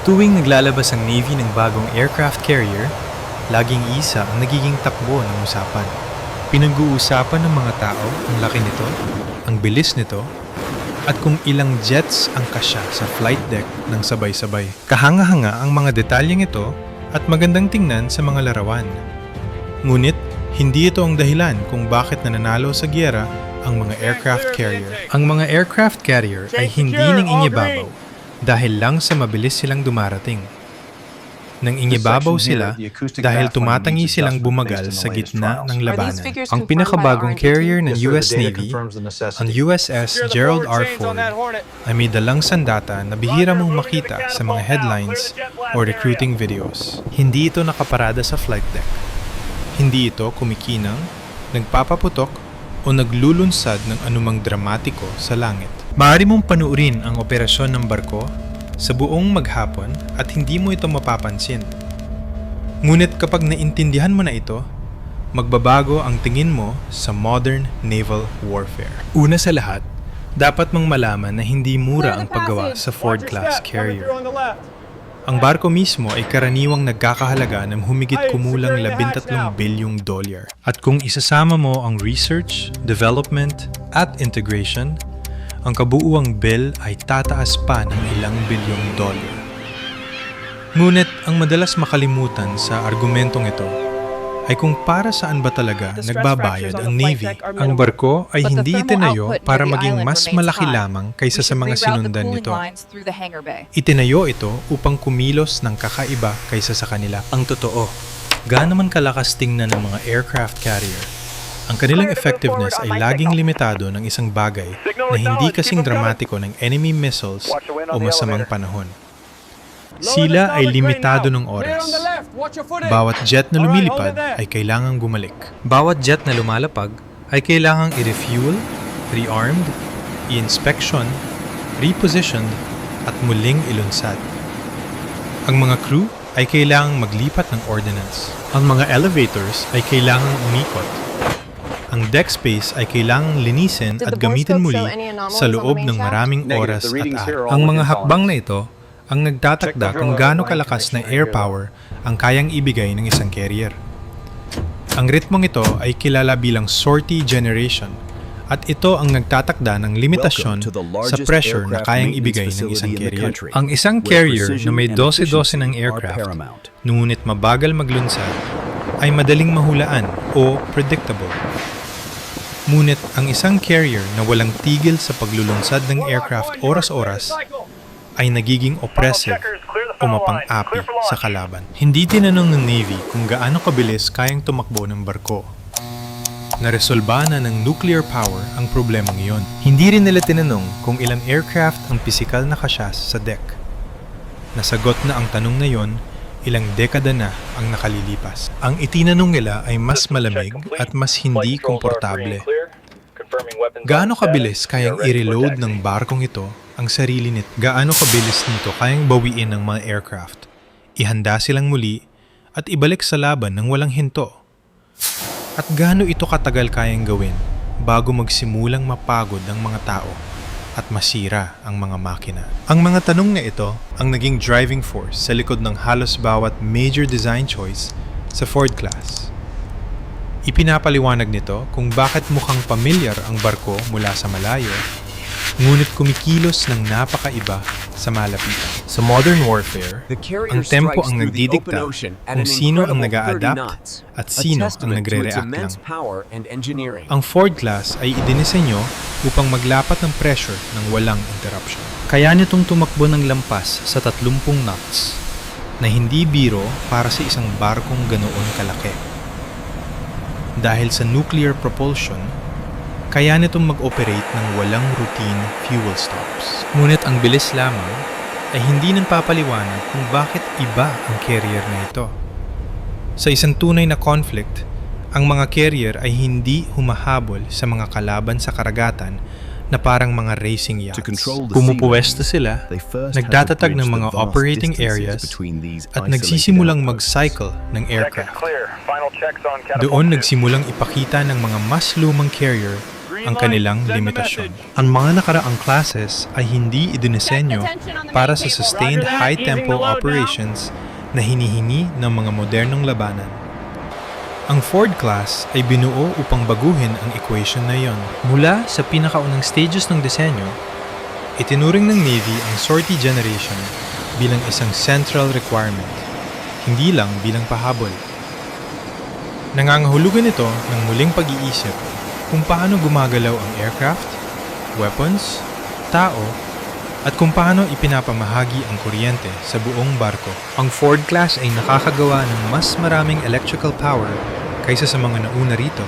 Tuwing naglalabas ang Navy ng bagong aircraft carrier, laging isa ang nagiging takbo ng usapan. Pinag-uusapan ng mga tao ang laki nito, ang bilis nito, at kung ilang jets ang kasya sa flight deck ng sabay-sabay. Kahanga-hanga ang mga detalyeng ito at magandang tingnan sa mga larawan. Ngunit, hindi ito ang dahilan kung bakit nananalo sa giyera ang mga aircraft carrier. Ang mga aircraft carrier ay hindi nang inyababaw dahil lang sa mabilis silang dumarating. Nang inyababaw sila dahil tumatangi silang bumagal sa gitna ng labanan. Ang pinakabagong carrier ng US Navy, ang USS Gerald R. Ford, ay may dalang sandata na bihira mong makita sa mga headlines o recruiting videos. Hindi ito nakaparada sa flight deck. Hindi ito kumikinang, nagpapaputok o naglulunsad ng anumang dramatiko sa langit. Maaari mong panuurin ang operasyon ng barko sa buong maghapon at hindi mo ito mapapansin. Ngunit kapag naintindihan mo na ito, magbabago ang tingin mo sa modern naval warfare. Una sa lahat, dapat mong malaman na hindi mura ang paggawa sa Ford-class carrier. Ang barko mismo ay karaniwang nagkakahalaga ng humigit kumulang $13 bilyong. At kung isasama mo ang research, development, at integration, ang kabuuang bill ay tataas pa ng ilang bilyong dollar. Ngunit ang madalas makalimutan sa argumentong ito ay kung para saan ba talaga nagbabayad ang Navy. Ang barko ay hindi itinayo para maging mas malaki lamang kaysa sa mga sinundan nito. Itinayo ito upang kumilos ng kakaiba kaysa sa kanila. Ang totoo, gaano man kalakas tingnan ng mga aircraft carrier, ang kanilang effectiveness ay laging limitado ng isang bagay na hindi kasing dramatiko ng enemy missiles o masamang panahon. Sila ay limitado ng oras. Bawat jet na lumilipad ay kailangang bumalik. Bawat jet na lumalapag ay kailangang i-refuel, rearmed, i-inspection, repositioned, at muling ilunsad. Ang mga crew ay kailangang maglipat ng ordnance. Ang mga elevators ay kailangang umikot. Ang deck space ay kailangang linisin at gamitin muli sa loob ng maraming oras at araw. Ang mga hakbang na ito ang nagtatakda kung gaano kalakas na air power ang kayang ibigay ng isang carrier. Ang ritmong ito ay kilala bilang sortie generation at ito ang nagtatakda ng limitasyon sa pressure na kayang ibigay ng isang carrier. Ang isang carrier na may 12-12 ng aircraft, ngunit mabagal maglunsad, ay madaling mahulaan o predictable. Ngunit ang isang carrier na walang tigil sa paglulunsad ng aircraft oras-oras ay nagiging oppressive o mapang-api sa kalaban. Hindi tinanong ng Navy kung gaano kabilis kayang tumakbo ng barko. Naresolba na ng nuclear power ang problemang iyon. Hindi rin nila tinanong kung ilang aircraft ang pisikal na kasyas sa deck. Nasagot na ang tanong na iyon ilang dekada na ang nakalilipas. Ang itinanong nila ay mas malamig at mas hindi komportable. Gaano kabilis kayang i-reload ng barkong ito ang sarili nito? Gaano kabilis nito kayang bawiin ng mga aircraft? Ihanda silang muli at ibalik sa laban ng walang hinto. At gaano ito katagal kayang gawin bago magsimulang mapagod ang mga tao at masira ang mga makina? Ang mga tanong na ito ang naging driving force sa likod ng halos bawat major design choice sa Ford class. Ipinapaliwanag nito kung bakit mukhang pamilyar ang barko mula sa malayo, ngunit kumikilos ng napakaiba sa malapitan. Sa modern warfare, ang tempo ang nagdidikta kung sino ang nag-a-adapt at sino ang nagre-react lang. Ang Ford class ay idinisenyo upang maglapat ng pressure ng walang interruption. Kaya nitong tumakbo ng lampas sa 30 knots na hindi biro para sa isang barkong ganoon kalaki. Dahil sa nuclear propulsion, kaya nitong mag-operate ng walang routine fuel stops. Ngunit ang bilis lamang ay hindi nagpapaliwanag kung bakit iba ang carrier na ito. Sa isang tunay na conflict, ang mga carrier ay hindi humahabol sa mga kalaban sa karagatan na parang mga racing yachts. Pumupuwesta sila, nagtatatag ng mga operating areas at nagsisimulang mag-cycle ng aircraft. Doon nagsimulang ipakita ng mga mas lumang carrier ang kanilang limitasyon. Ang mga nakaraang classes ay hindi idinisenyo para sa sustained high-tempo operations na hinihingi ng mga modernong labanan. Ang Ford class ay binuo upang baguhin ang equation na iyon. Mula sa pinakaunang stages ng disenyo, itinuring ng Navy ang sortie generation bilang isang central requirement, hindi lang bilang pahabol. Nangangahulugan ito ng muling pag-iisip kung paano gumagalaw ang aircraft, weapons, tao, at kung paano ipinapamahagi ang kuryente sa buong barko. Ang Ford class ay nakakagawa ng mas maraming electrical power kaysa sa mga nauna rito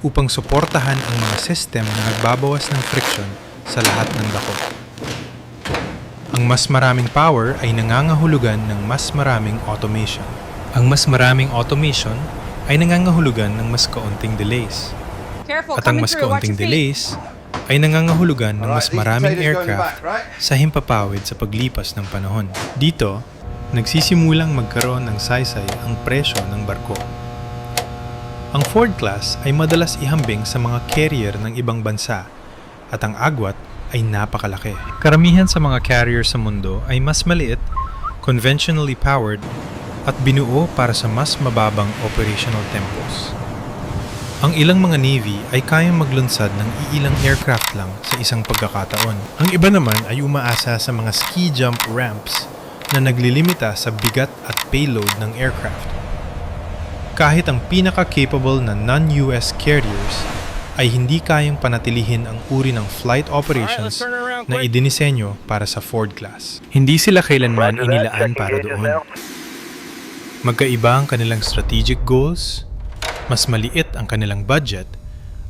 upang suportahan ang mga system na nagbabawas ng friction sa lahat ng dako. Ang mas maraming power ay nangangahulugan ng mas maraming automation. Ang mas maraming automation ay nangangahulugan ng mas kaunting delays. At ang mas kaunting delays ay nangangahulugan ng mas maraming aircraft sa himpapawid sa paglipas ng panahon. Dito, nagsisimulang magkaroon ng saysay ang presyo ng barko. Ang Ford class ay madalas ihambing sa mga carrier ng ibang bansa at ang agwat ay napakalaki. Karamihan sa mga carrier sa mundo ay mas maliit, conventionally powered, at binuo para sa mas mababang operational tempos. Ang ilang mga Navy ay kayang maglunsad ng iilang aircraft lang sa isang pagkakataon. Ang iba naman ay umaasa sa mga ski jump ramps na naglilimita sa bigat at payload ng aircraft. Kahit ang pinaka-capable na non-US carriers ay hindi kayang panatilihin ang uri ng flight operations na idinisenyo para sa Ford class. Hindi sila kailanman inilaan para doon. Magkaiba ang kanilang strategic goals, mas maliit ang kanilang budget,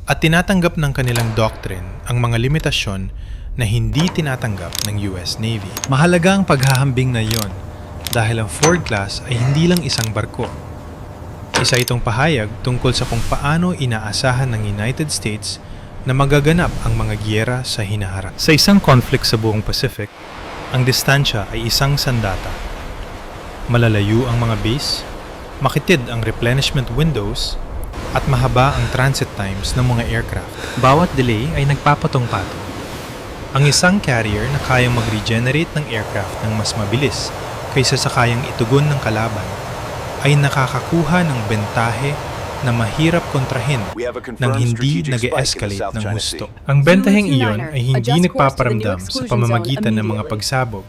at tinatanggap ng kanilang doctrine ang mga limitasyon na hindi tinatanggap ng US Navy. Mahalaga ang paghahambing na iyon dahil ang Ford class ay hindi lang isang barko. Isa itong pahayag tungkol sa kung paano inaasahan ng United States na magaganap ang mga giyera sa hinaharap. Sa isang conflict sa buong Pacific, ang distansya ay isang sandata. Malalayo ang mga base, makitid ang replenishment windows, at mahaba ang transit times ng mga aircraft. Bawat delay ay nagpapatong-patong. Ang isang carrier na kayang mag-regenerate ng aircraft ng mas mabilis kaysa sa kayang itugon ng kalaban ay nakakakuha ng bentahe na mahirap kontrahin nang hindi nag-escalate ng husto. Ang bentaheng iyon ay hindi nagpaparamdam sa pamamagitan ng mga pagsabog.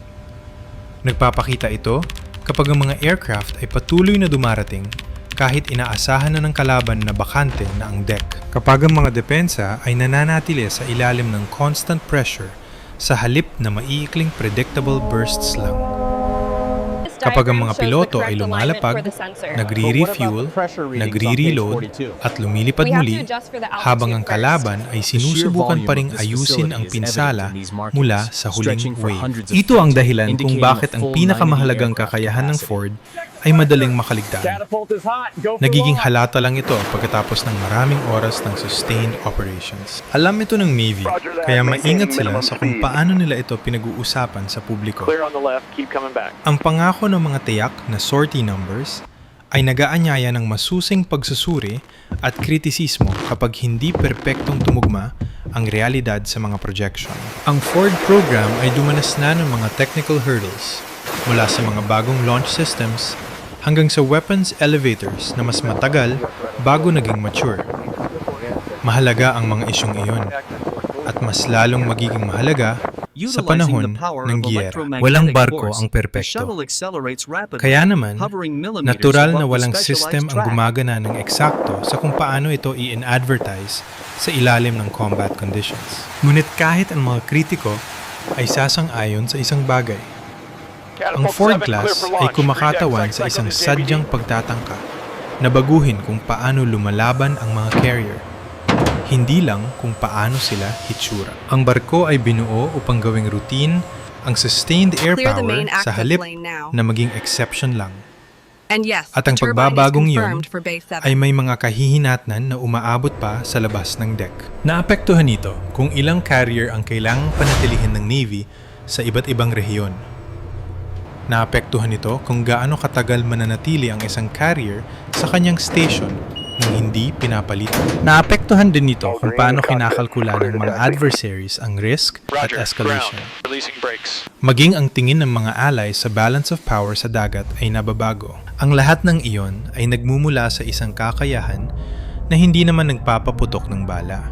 Nagpapakita ito kapag ang mga aircraft ay patuloy na dumarating kahit inaasahan na ng kalaban na bakante na ang deck. Kapag ang mga depensa ay nananatili sa ilalim ng constant pressure sa halip na maiikling predictable bursts lang. Kapag ang mga piloto ay lumalapag, nagre-refuel, nagre-reload, at lumilipad muli, habang ang kalaban ay sinusubukan pa ring ayusin ang pinsala mula sa huling wave. Ito ang dahilan kung bakit ang pinakamahalagang kakayahan ng Ford ay madaling makaligtaan. Nagiging halata lang ito pagkatapos ng maraming oras ng sustained operations. Alam ito ng Navy, kaya maingat sila sa kung paano nila ito pinag-uusapan sa publiko. Ang pangako ng mga tiyak na sortie numbers ay nag-aanyaya ng masusing pagsusuri at kritisismo kapag hindi perpektong tumugma ang realidad sa mga projection. Ang Ford program ay dumanas na ng mga technical hurdles mula sa mga bagong launch systems hanggang sa weapons elevators na mas matagal bago naging mature. Mahalaga ang mga isyong iyon at mas lalong magiging mahalaga sa panahon ng giyera. Walang barko ang perpekto. Kaya naman, natural na walang system ang gumagana ng eksakto sa kung paano ito i-advertise sa ilalim ng combat conditions. Ngunit kahit ang mga kritiko ay sasang-ayon sa isang bagay. Ang Ford class ay kumakatawan sa isang sadyang pagtatangka na baguhin kung paano lumalaban ang mga carrier, hindi lang kung paano sila hitsura. Ang barko ay binuo upang gawing routine ang sustained air power sa halip na maging exception lang. At ang pagbabagong iyon ay may mga kahihinatnan na umaabot pa sa labas ng deck. Naapektuhan nito kung ilang carrier ang kailangang panatilihin ng Navy sa iba't ibang rehiyon. Naapektuhan nito kung gaano katagal mananatili ang isang carrier sa kanyang station ng hindi pinapalitan. Naapektuhan din nito kung paano kinakalkula ng mga adversaries ang risk at escalation. Maging ang tingin ng mga allies sa balance of power sa dagat ay nababago. Ang lahat ng iyon ay nagmumula sa isang kakayahan na hindi naman nagpapaputok ng bala.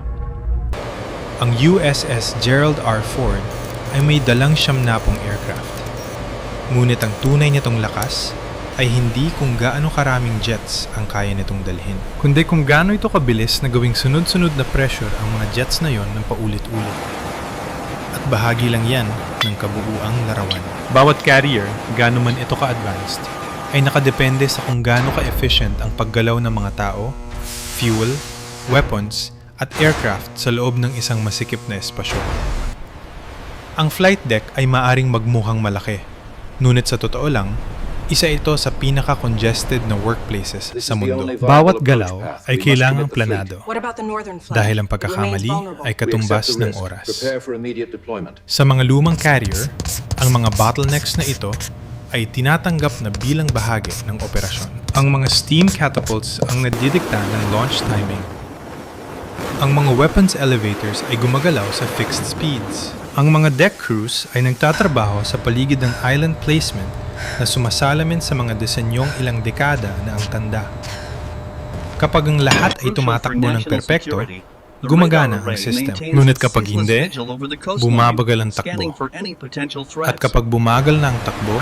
Ang USS Gerald R. Ford ay may dalang 70 aircraft. Ngunit ang tunay nitong lakas ay hindi kung gaano karaming jets ang kaya nitong dalhin, kundi kung gaano ito kabilis na gawing sunod-sunod na pressure ang mga jets na yon ng paulit-ulit. At bahagi lang yan ng kabuuang larawan. Bawat carrier, gaano man ito ka-advanced, ay nakadepende sa kung gaano ka-efficient ang paggalaw ng mga tao, fuel, weapons, at aircraft sa loob ng isang masikip na espasyo. Ang flight deck ay maaring magmukhang malaki, ngunit sa totoo lang, isa ito sa pinaka-congested na workplaces sa mundo. Bawat galaw ay kailangang planado dahil ang pagkakamali ay katumbas ng oras. Sa mga lumang carrier, ang mga bottlenecks na ito ay tinatanggap na bilang bahagi ng operasyon. Ang mga steam catapults ang nadidikta ng launch timing. Ang mga weapons elevators ay gumagalaw sa fixed speeds. Ang mga deck crews ay nagtatrabaho sa paligid ng island placement na sumasalamin sa mga disenyong ilang dekada na ang tanda. Kapag ang lahat ay tumatakbo ng perpekto, gumagana ang system. Ngunit kapag hindi, bumabagal ang takbo. At kapag bumagal na ang takbo,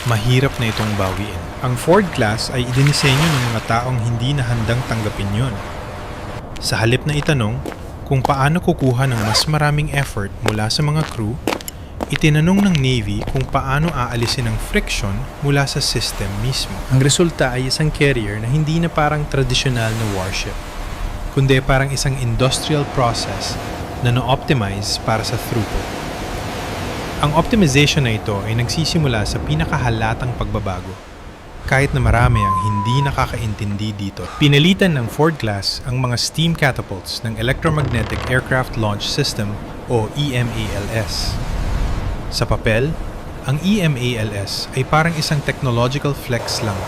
mahirap na itong bawiin. Ang Ford class ay idinisenyo ng mga taong hindi na handang tanggapin yon. Sa halip na itanong kung paano kukuha ng mas maraming effort mula sa mga crew, itinanong ng Navy kung paano aalisin ang friction mula sa system mismo. Ang resulta ay isang carrier na hindi na parang tradisyonal na warship, kundi parang isang industrial process na na-optimize para sa throughput. Ang optimization na ito ay nagsisimula sa pinakahalatang pagbabago, kahit na marami ang hindi nakakaintindi dito. Pinalitan ng Ford class ang mga steam catapults ng Electromagnetic Aircraft Launch System o EMALS. Sa papel, ang EMALS ay parang isang technological flex lang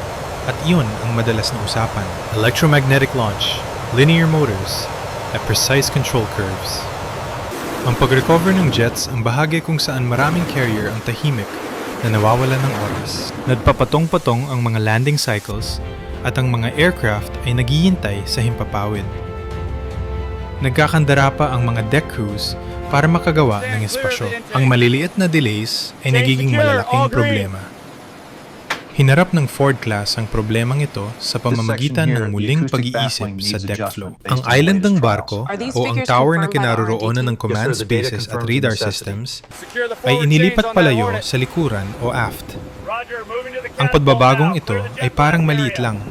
at iyon ang madalas na usapan. Electromagnetic launch, linear motors, at precise control curves. Ang pag-recover ng jets ang bahagi kung saan maraming carrier ang tahimik na nawawalan ng oras. Nagpapatong-patong ang mga landing cycles at ang mga aircraft ay naghihintay sa himpapawid. Nagkakandara pa ang mga deck crews para makagawa ng espasyo. Ang maliliit na delays ay nagiging malalaking problema. Hinarap ng Ford class ang problemang ito sa pamamagitan ng muling pag-iisip sa deck flow. Ang island ng barko o ang tower na kinaroroonan ng command spaces at radar systems ay inilipat palayo sa likuran o aft. Ang pagbabagong ito ay parang maliit lang,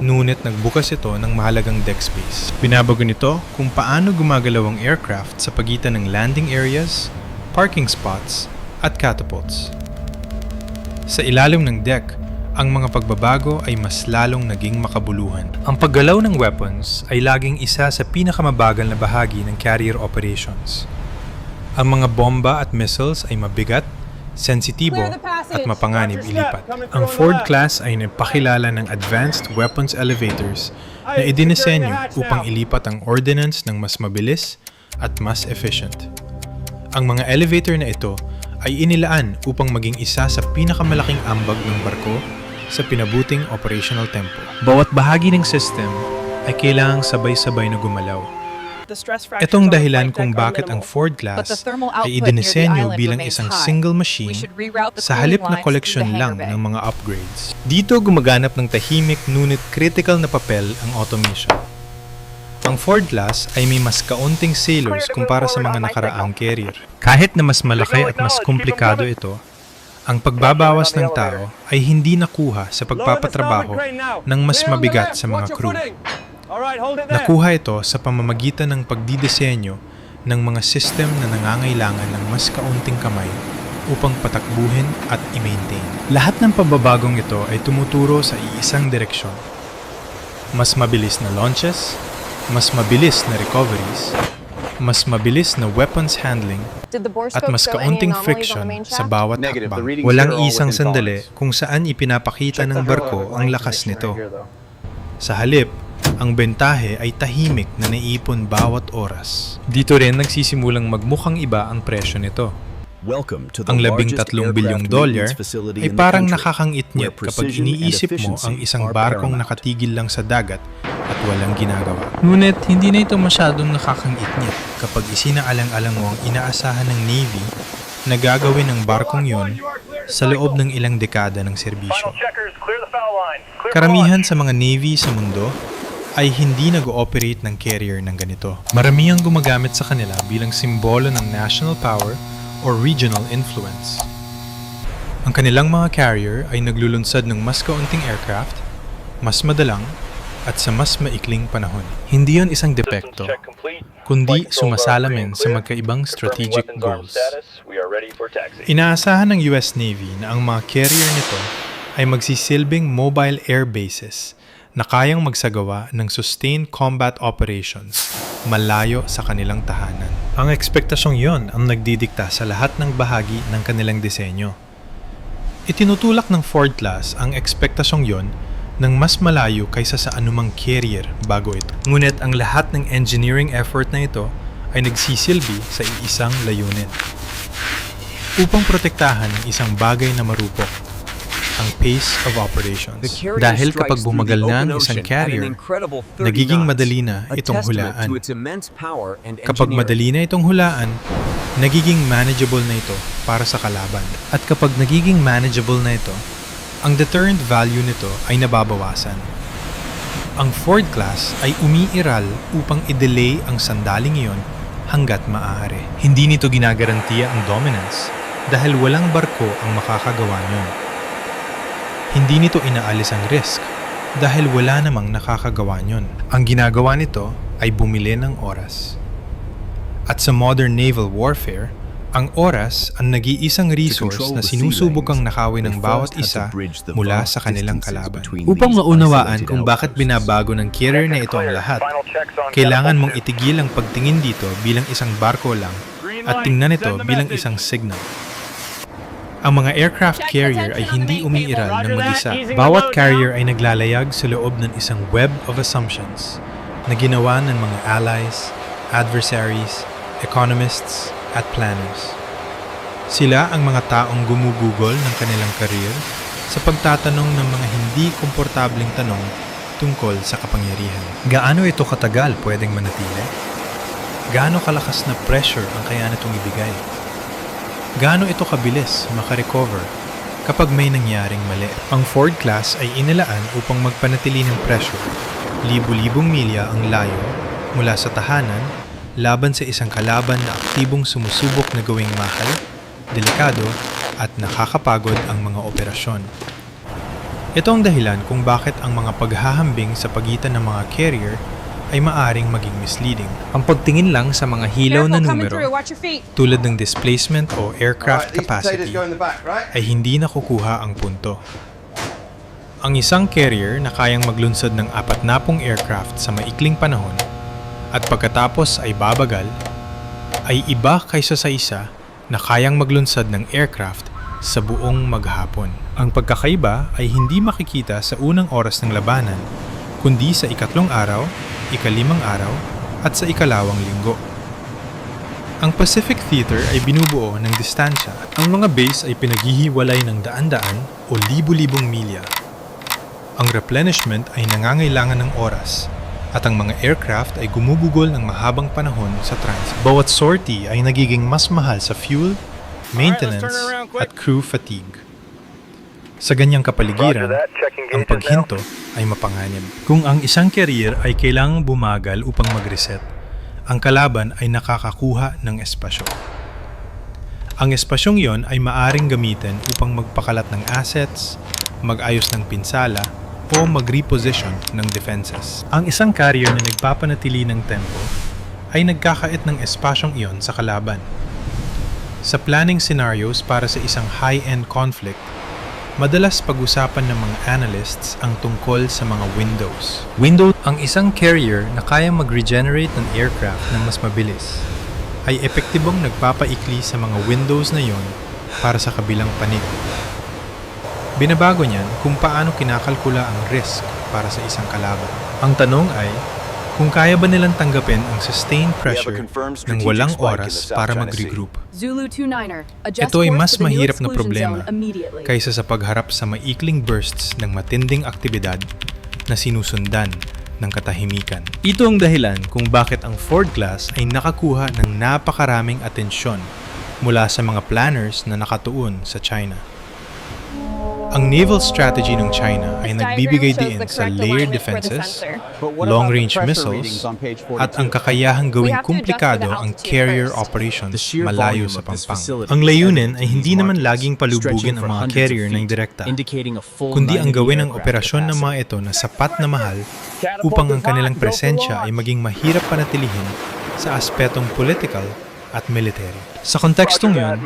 ngunit nagbukas ito ng mahalagang deck space. Binabago nito kung paano gumagalaw ang aircraft sa pagitan ng landing areas, parking spots, at catapults. Sa ilalim ng deck, ang mga pagbabago ay mas lalong naging makabuluhan. Ang paggalaw ng weapons ay laging isa sa pinakamabagal na bahagi ng carrier operations. Ang mga bomba at missiles ay mabigat, sensitibo, at mapanganib ilipat. Ang Ford class ay nagpakilala ng advanced weapons elevators na idinisenyo upang ilipat ang ordnance ng mas mabilis at mas efficient. Ang mga elevator na ito ay inilaan upang maging isa sa pinakamalaking ambag ng barko sa pinabuting operational tempo. Bawat bahagi ng system ay kailangang sabay-sabay na gumalaw. Itong dahilan kung bakit ang Ford class ay idinisenyo bilang isang single machine sa halip na koleksyon lang ng mga upgrades. Dito gumaganap ng tahimik ngunit critical na papel ang automation. Ang Ford class ay may mas kaunting sailors kumpara sa mga nakaraang carrier. Kahit na mas malaki at mas komplikado ito, ang pagbabawas ng tao ay hindi nakuha sa pagpapatrabaho ng mas mabigat sa mga crew. Nakuha ito sa pamamagitan ng pagdidisenyo ng mga system na nangangailangan ng mas kaunting kamay upang patakbuhin at i-maintain. Lahat ng pagbabagong ito ay tumuturo sa iisang direksyon. Mas mabilis na launches, mas mabilis na recoveries, mas mabilis na weapons handling, at mas kaunting friction sa bawat hakbang. Walang isang sandali kung saan ipinapakita ng barko ang lakas nito. Sa halip, Ang bentahe ay tahimik na naiipon bawat oras. Dito rin nagsisimulang magmukhang iba ang presyo nito. Ang $13 bilyong ay parang nakakangit-ngit kapag iniisip mo ang isang barkong nakatigil lang sa dagat at walang ginagawa. Ngunit hindi na ito masyadong nakakangit-ngit kapag isinaalang-alang mo ang inaasahan ng Navy na gagawin ng barkong yon sa loob ng ilang dekada ng serbisyo. Karamihan sa mga Navy sa mundo ay hindi nag-ooperate ng carrier ng ganito. Maramihang gumagamit sa kanila bilang simbolo ng national power or regional influence. Ang kanilang mga carrier ay naglulunsad ng mas kaunting aircraft, mas madalang, at sa mas maikling panahon. Hindi yon isang depekto, kundi sumasalamin sa magkaibang strategic goals. Inaasahan ng US Navy na ang mga carrier nito ay magsisilbing mobile air bases na kayang magsagawa ng sustained combat operations malayo sa kanilang tahanan. Ang ekspektasyong yon ang nagdidikta sa lahat ng bahagi ng kanilang disenyo. Itinutulak ng Ford Class ang ekspektasyong yon ng mas malayo kaysa sa anumang carrier bago ito. Ngunit ang lahat ng engineering effort na ito ay nagsisilbi sa iisang layunin. Upang protektahan ang isang bagay na marupok, ang pace of operations. Dahil kapag bumagal na ang isang carrier, nagiging madali na itong hulaan. Kapag madali na itong hulaan, nagiging manageable na ito para sa kalaban. At kapag nagiging manageable na ito, ang deterrent value nito ay nababawasan. Ang Ford Class ay umiiral upang i-delay ang sandaling iyon hanggat maaari. Hindi nito ginagarantiya ang dominance dahil walang barko ang makakagawa niyon. Hindi nito inaalis ang risk dahil wala namang nakakagawa niyon. Ang ginagawa nito ay bumili ng oras. At sa modern naval warfare, ang oras ang nag-iisang resource na sinusubukang nakawin ng bawat isa mula sa kanilang kalaban. Upang maunawaan kung bakit binabago ng carrier na ito ang lahat, kailangan mong itigil ang pagtingin dito bilang isang barko lang at tingnan ito bilang isang signal. Ang mga aircraft carrier ay hindi umiiral ng mag-isa. Bawat carrier ay naglalayag sa loob ng isang web of assumptions na ginawa ng mga allies, adversaries, economists, at planners. Sila ang mga taong gumugugol ng kanilang career sa pagtatanong ng mga hindi komportabling tanong tungkol sa kapangyarihan. Gaano ito katagal pwedeng manatili? Gaano kalakas na pressure ang kaya nitong ibigay? Gaano ito kabilis makarecover kapag may nangyaring mali? Ang Ford Class ay inilaan upang magpanatili ng pressure. Libu-libong milya ang layo mula sa tahanan laban sa isang kalaban na aktibong sumusubok na gawing mahal, delikado, at nakakapagod ang mga operasyon. Ito ang dahilan kung bakit ang mga paghahambing sa pagitan ng mga carrier ay maaring maging misleading. Ang pagtingin lang sa mga hilaw na numero, tulad ng displacement o aircraft capacity, ay hindi nakukuha ang punto. Ang isang carrier na kayang maglunsad ng 40 aircraft sa maikling panahon at pagkatapos ay babagal, ay iba kaysa sa isa na kayang maglunsad ng aircraft sa buong maghapon. Ang pagkakaiba ay hindi makikita sa unang oras ng labanan, kundi sa ikatlong araw, ikalimang araw, at sa ikalawang linggo. Ang Pacific Theater ay binubuo ng distansya. Ang mga base ay pinaghihiwalay ng daan-daan o libu-libong milya. Ang replenishment ay nangangailangan ng oras, at ang mga aircraft ay gumugugol ng mahabang panahon sa transit. Bawat sortie ay nagiging mas mahal sa fuel, maintenance, at crew fatigue. Sa ganyang kapaligiran, ang paghinto ay mapanganib. Kung ang isang carrier ay kailangang bumagal upang mag-reset, ang kalaban ay nakakakuha ng espasyo. Ang espasyong iyon ay maaring gamitin upang magpakalat ng assets, mag-ayos ng pinsala, o mag-reposition ng defenses. Ang isang carrier na nagpapanatili ng tempo ay nagkakait ng espasyong iyon sa kalaban. Sa planning scenarios para sa isang high-end conflict, madalas pag-usapan ng mga analysts ang tungkol sa mga windows. Ang isang carrier na kayang mag-regenerate ng aircraft ng mas mabilis ay epektibong nagpapaikli sa mga windows na yon para sa kabilang panig. Binabago niyan kung paano kinakalkula ang risk para sa isang kalaban. Ang tanong ay, kung kaya ba nilang tanggapin ang sustained pressure ng walang oras para mag-regroup. Zulu 29er, adjust Ito ay course mas to the new mahirap na exclusion problema zone immediately. kaysa sa pagharap sa maikling bursts ng matinding aktibidad na sinusundan ng katahimikan. Ito ang dahilan kung bakit ang Ford class ay nakakuha ng napakaraming atensyon mula sa mga planners na nakatuon sa China. Ang naval strategy ng China ay nagbibigay diin sa layered defenses, long-range missiles, at ang kakayahang gawing komplikado ang carrier operations malayo sa pampang. Ang layunin ay hindi naman laging palubugin ang mga carrier ng direkta, kundi ang gawin ang operasyon ng mga ito na sapat na mahal upang ang kanilang presensya ay maging mahirap panatilihin sa aspetong political at military. Sa kontekstong yun,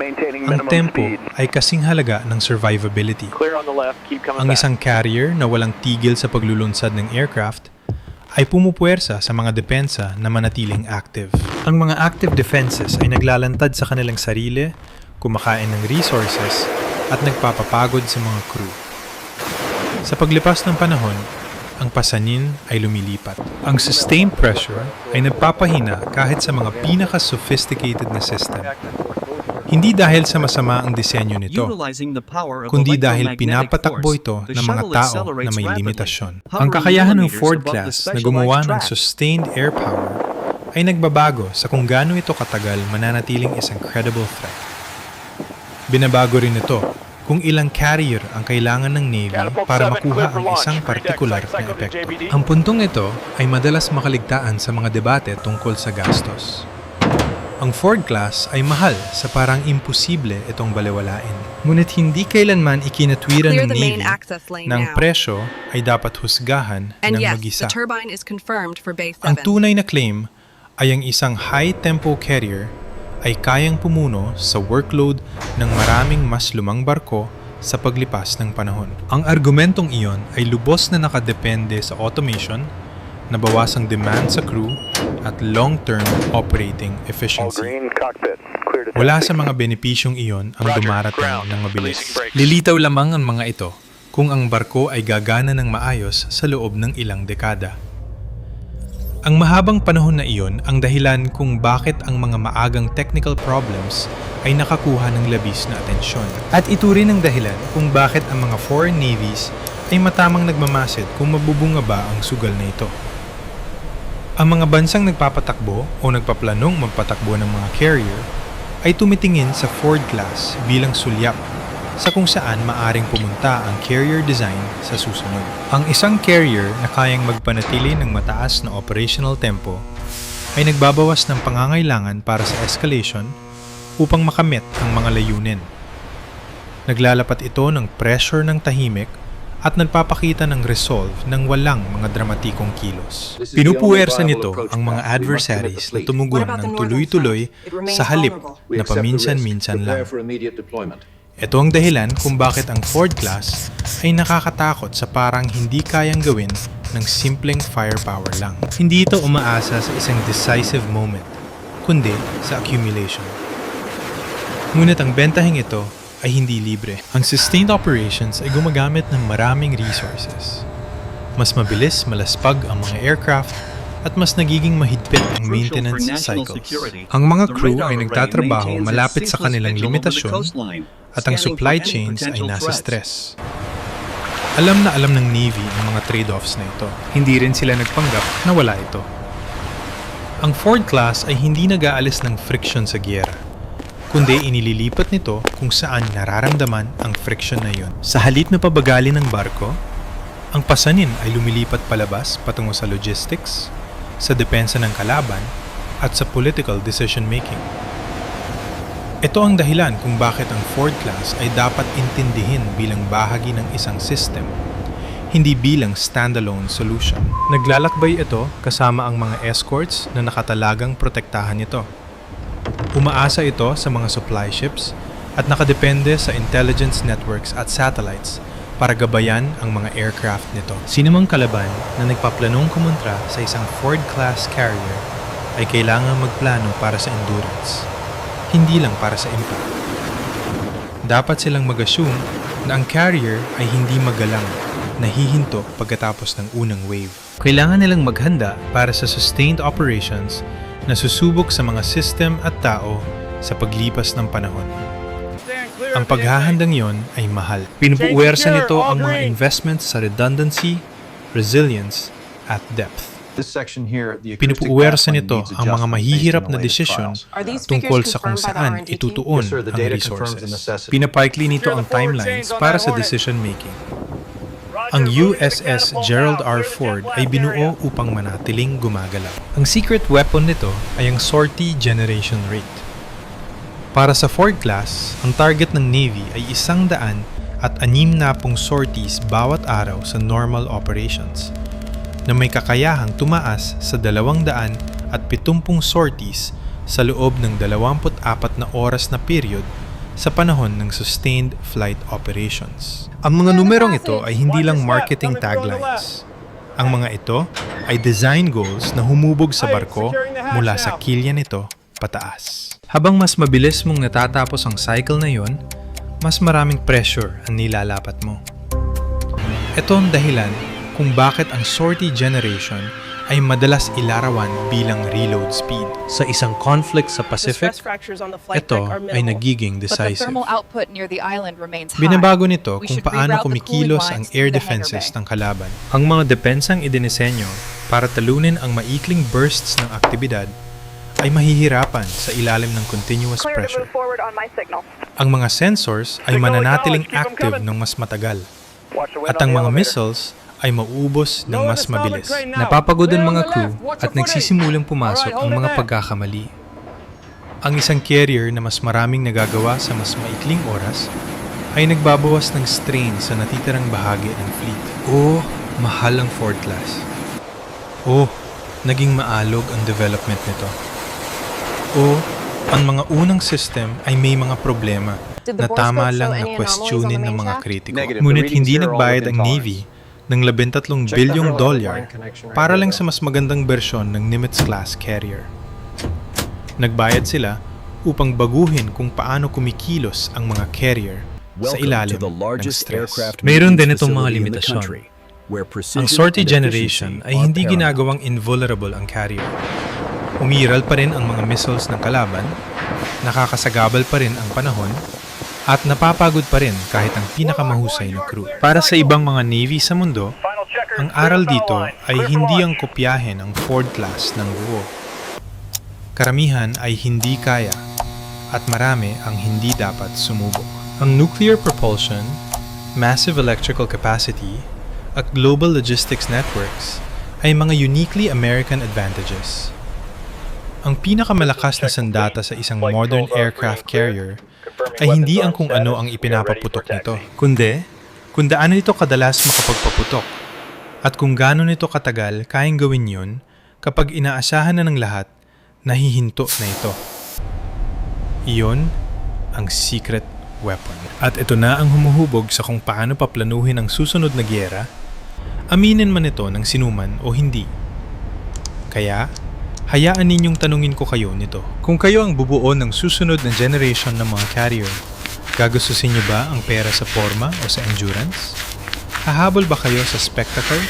ang tempo ay kasing halaga ng survivability. Ang isang carrier na walang tigil sa paglulunsad ng aircraft ay pumupuwersa sa mga depensa na manatiling active. Ang mga active defenses ay naglalantad sa kanilang sarili, kumakain ng resources, at nagpapapagod sa mga crew. Sa paglipas ng panahon, ang pasanin ay lumilipat. Ang sustained pressure ay nagpapahina kahit sa mga pinaka-sophisticated na system. Hindi dahil sa masama ang disenyo nito, kundi dahil pinapatakbo ito ng mga tao na may limitasyon. Ang kakayahan ng Ford class na gumawa ng sustained air power ay nagbabago sa kung gaano ito katagal mananatiling isang credible threat. Binabago rin ito kung ilang carrier ang kailangan ng Navy para makuha ang isang partikular na epekto. Ang puntong ito ay madalas makaligtaan sa mga debate tungkol sa gastos. Ang Ford class ay mahal sa parang imposible itong balewalain. Ngunit hindi kailanman ikinatwiran ng Navy na ang presyo ay dapat husgahan ng mag-isa. Ang tunay na claim ay ang isang high-tempo carrier ay kayang pumuno sa workload ng maraming mas lumang barko sa paglipas ng panahon. Ang argumentong iyon ay lubos na nakadepende sa automation, nabawasang demand sa crew, at long-term operating efficiency. Wala sa mga benepisyong iyon ang dumarating ng mabilis. Lilitaw lamang ang mga ito kung ang barko ay gagana ng maayos sa loob ng ilang dekada. Ang mahabang panahon na iyon ang dahilan kung bakit ang mga maagang technical problems ay nakakuha ng labis na atensyon. At ito rin ang dahilan kung bakit ang mga foreign navies ay matamang nagmamasid kung mabubunga ba ang sugal na ito. Ang mga bansang nagpapatakbo o nagpaplanong magpatakbo ng mga carrier ay tumitingin sa Ford class bilang sulyap sa kung saan maaring pumunta ang carrier design sa susunod. Ang isang carrier na kayang magpanatili ng mataas na operational tempo ay nagbabawas ng pangangailangan para sa escalation upang makamit ang mga layunin. Naglalapat ito ng pressure ng tahimik at nagpapakita ng resolve ng walang mga dramatikong kilos. Pinupuwersa nito ang mga adversaries na tumugon ng tuloy-tuloy sa halip na paminsan-minsan lang. Ito ang dahilan kung bakit ang Ford class ay nakakatakot sa parang hindi kayang gawin ng simpleng firepower lang. Hindi ito umaasa sa isang decisive moment, kundi sa accumulation. Ngunit ang bentahing ito ay hindi libre. Ang sustained operations ay gumagamit ng maraming resources. Mas mabilis malaspag ang mga aircraft at mas nagiging mahigpit ang maintenance cycles. Ang mga crew ay nagtatrabaho malapit sa kanilang limitasyon at ang supply chains ay nasa stress. Alam na alam ng Navy ang mga trade-offs na ito. Hindi rin sila nagpanggap na wala ito. Ang Ford class ay hindi nag-aalis ng friction sa giyera, kundi inililipat nito kung saan nararamdaman ang friction na iyon. Sa halip na pabagalin ng barko, ang pasanin ay lumilipat palabas patungo sa logistics, sa depensa ng kalaban, at sa political decision-making. Ito ang dahilan kung bakit ang Ford class ay dapat intindihin bilang bahagi ng isang system, hindi bilang standalone solution. Naglalakbay ito kasama ang mga escorts na nakatalagang protektahan ito. Umaasa ito sa mga supply ships at nakadepende sa intelligence networks at satellites para gabayan ang mga aircraft nito. Sinumang kalaban na nagpaplanong kumontra sa isang Ford class carrier ay kailangan magplano para sa endurance, hindi lang para sa impact. Dapat silang mag-assume na ang carrier ay hindi magalang nahihinto pagkatapos ng unang wave. Kailangan nilang maghanda para sa sustained operations na susubok sa mga system at tao sa paglipas ng panahon. Ang paghahandang yon ay mahal. Pinupuwersa nito ang mga investments sa redundancy, resilience, at depth. Pinupuwersa nito ang mga mahihirap na desisyon tungkol sa kung saan itutuon ang resources. Pinapaikli nito ang timelines para sa decision making. Ang USS Gerald R. Ford ay binuo upang manatiling gumagalaw. Ang secret weapon nito ay ang sortie generation rate. Para sa Ford class, ang target ng Navy ay 160 sorties bawat araw sa normal operations, na may kakayahang tumaas sa 270 sorties sa loob ng 24 na oras na period sa panahon ng sustained flight operations. Ang mga numerong ito ay hindi lang marketing taglines. Ang mga ito ay design goals na humubog sa barko mula sa kilya nito pataas. Habang mas mabilis mong natatapos ang cycle na yon, mas maraming pressure ang nilalapat mo. Ito ang dahilan kung bakit ang sortie generation ay madalas ilarawan bilang reload speed. Sa isang conflict sa Pacific, ito ay nagiging decisive. Binabago nito kung paano kumikilos ang air defenses ng kalaban. Ang mga depensang idinisenyo para talunin ang maikling bursts ng aktibidad ay mahihirapan sa ilalim ng continuous pressure. Ang mga sensors ay mananatiling active ng mas matagal, at ang mga missiles ay mauubos ng mas mabilis. Napapagod ang mga crew at nagsisimulang pumasok ang mga pagkakamali. Ang isang carrier na mas maraming nagagawa sa mas maikling oras ay nagbabawas ng strain sa natitirang bahagi ng fleet. Mahal ang Ford class. Naging maalog ang development nito. Ang mga unang system ay may mga problema na tama lang na questionin ng mga kritiko. Ngunit hindi nagbayad ang Navy ng $13 bilyong para lang sa mas magandang bersyon ng Nimitz-class carrier. Nagbayad sila upang baguhin kung paano kumikilos ang mga carrier sa ilalim ng stress. Mayroon din itong mga limitasyon. Ang sortie generation ay hindi ginagawang invulnerable ang carrier. Umiiral pa rin ang mga missiles ng kalaban, nakakasagabal pa rin ang panahon, at napapagod pa rin kahit ang pinakamahusay na crew. Para sa ibang mga Navy sa mundo, ang aral dito ay hindi ang kopyahin ang Ford class ng buo. Karamihan ay hindi kaya, at marami ang hindi dapat sumubok. Ang nuclear propulsion, massive electrical capacity, at global logistics networks ay mga uniquely American advantages. Ang pinakamalakas na sandata sa isang modern aircraft carrier ay hindi ang kung ano ang ipinapaputok nito, kundi kung gaano ito kadalas makapagpaputok at kung gaano nito katagal kayang gawin yun kapag inaasahan na ng lahat na hihinto na ito. Iyon ang secret weapon. At ito na ang humuhubog sa kung paano paplanuhin ang susunod na giyera, aminin man ito ng sinuman o hindi. Kaya, hayaan ninyong tanungin ko kayo nito. Kung kayo ang bubuo ng susunod na generation ng mga carrier, gagustusin niyo ba ang pera sa forma o sa endurance? Hahabol ba kayo sa spectacle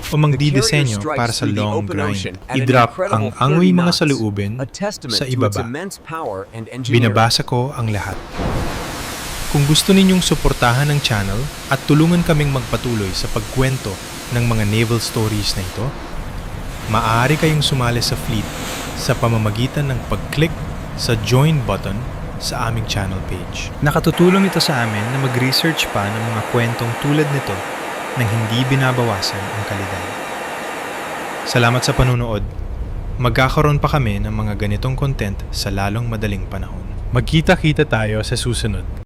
o magdidisenyo para sa long grind? I-drop ang angoy mga saluubin sa ibaba. Binabasa ko ang lahat. Kung gusto ninyong suportahan ang channel at tulungan kaming magpatuloy sa pagkwento ng mga naval stories na ito, maaari kayong sumali sa fleet sa pamamagitan ng pag-click sa join button sa aming channel page. Nakatutulong ito sa amin na mag-research pa ng mga kwentong tulad nito nang hindi binabawasan ang kalidad. Salamat sa panunood. Magkakaroon pa kami ng mga ganitong content sa lalong madaling panahon. Magkita-kita tayo sa susunod.